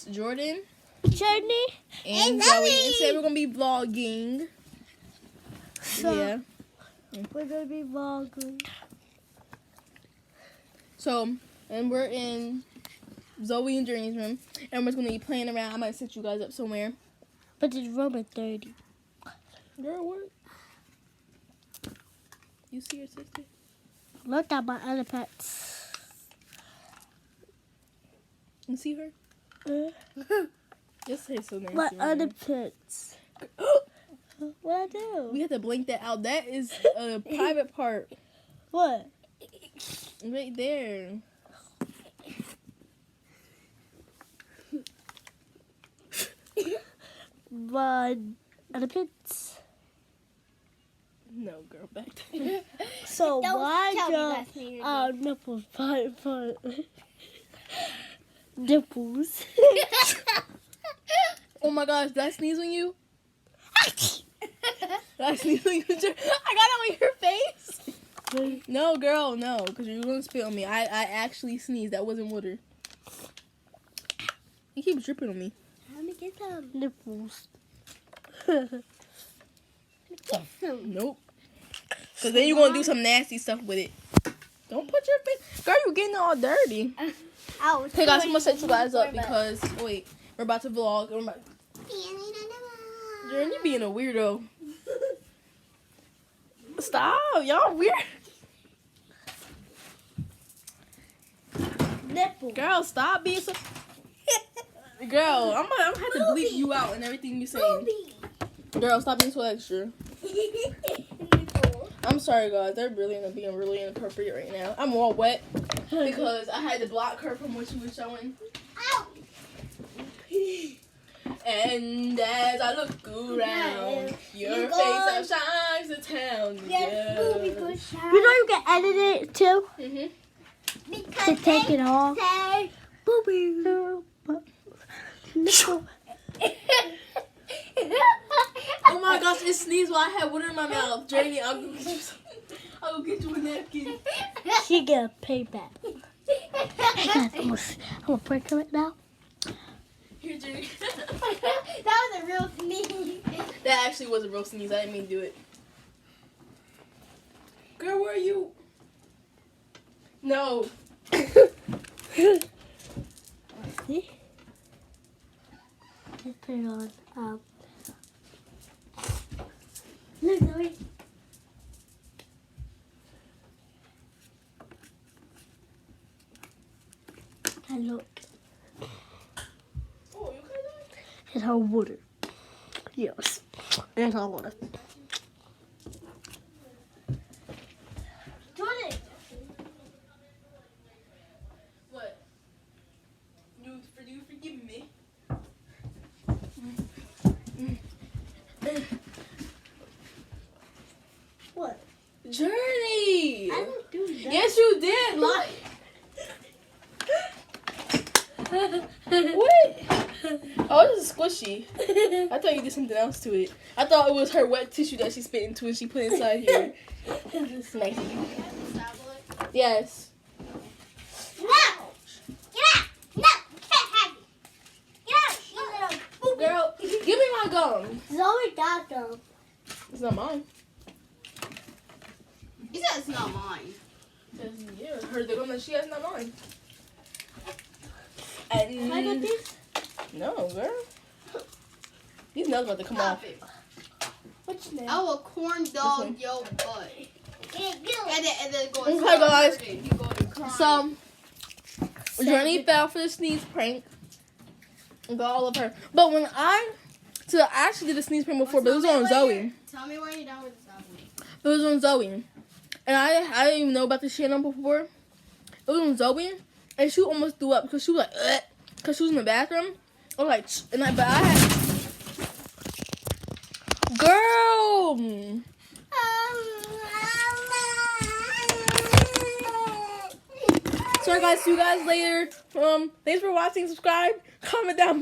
It's Jordan, Journey, and Zoe. And today we're gonna be vlogging. So, Yeah. we're gonna be vlogging. So, and we're in Zoe and Journey's room, and we're just gonna be playing around. I might set you guys up somewhere. But this room is dirty. Girl, what? You see your sister? Look at my other pets. You see her? Just say so nasty. My right other now. pets. What I do? We have to blink that out. That is a private part. What? Right there. My other pets. No, girl, back there. So Don't why tell me that's do me our nipples fight? Nipples. Oh my gosh, did I sneeze on you? Did I sneeze on you? I got it on your face. No, girl, no, because you're going to spit on me. I actually sneezed. That wasn't water. You keep dripping on me. Let me get some. Nipples. Nope. Because then you're going to do some nasty stuff with it. Don't put your face. Girl, you're getting all dirty. Hey guys, I'm going to set you guys up because, wait, we're about to vlog. Jordan, you being a weirdo. Stop, y'all weird. Nipple. Girl, stop being so... Girl, I'm gonna have to bleep you out and everything you saying. Girl, stop being so extra. I'm sorry, guys. They're really being really inappropriate right now. I'm all wet because I had to block her from what she was showing. And as I look around, your face outshines the town. Yeah. You know you can edit it too? To take it off. Booby. Nipple. Oh my gosh, it sneezed while I had water in my mouth. Journey, I'll go get you something. I'll go get you a napkin. She get a payback. I'm gonna break her right now. Here, Journey. That was a real sneeze. That actually was a real sneeze. I didn't mean to do it. Girl, where are you? No. See? Just put it on. Look, Zoe. And look. Oh, you okay? It's her water. Yes. And her water. Jordan. What? You forgive me? What? Journey! I didn't do that. Yes, you did. Like. What? Oh, this is squishy. I thought you did something else to it. I thought it was her wet tissue that she spit into and she put inside here. It's nice. Yes. No! Get out! No! You can't have it! Get out, you little booby! Girl, give me my gum. Zoe got them. It's not mine. You said it's not mine. Yeah, her the gum that she has, not mine. Can I get And this? no, girl. These nails about to come off. What's name? I will corn dog one. your butt. And then go Okay, guys. You go to crying. So, Journey fell for the sneeze prank. And got all of her. But I actually did a sneeze prank before, but it was on Zoe. Tell me when you're done with this album. It was on Zoe. And I didn't even know about this channel before. It was on Zoe. And she almost threw up because she was like, ugh, because she was in the bathroom. I was like, but I had, girl. Sorry guys, see you guys later. Thanks for watching. Subscribe, comment down below.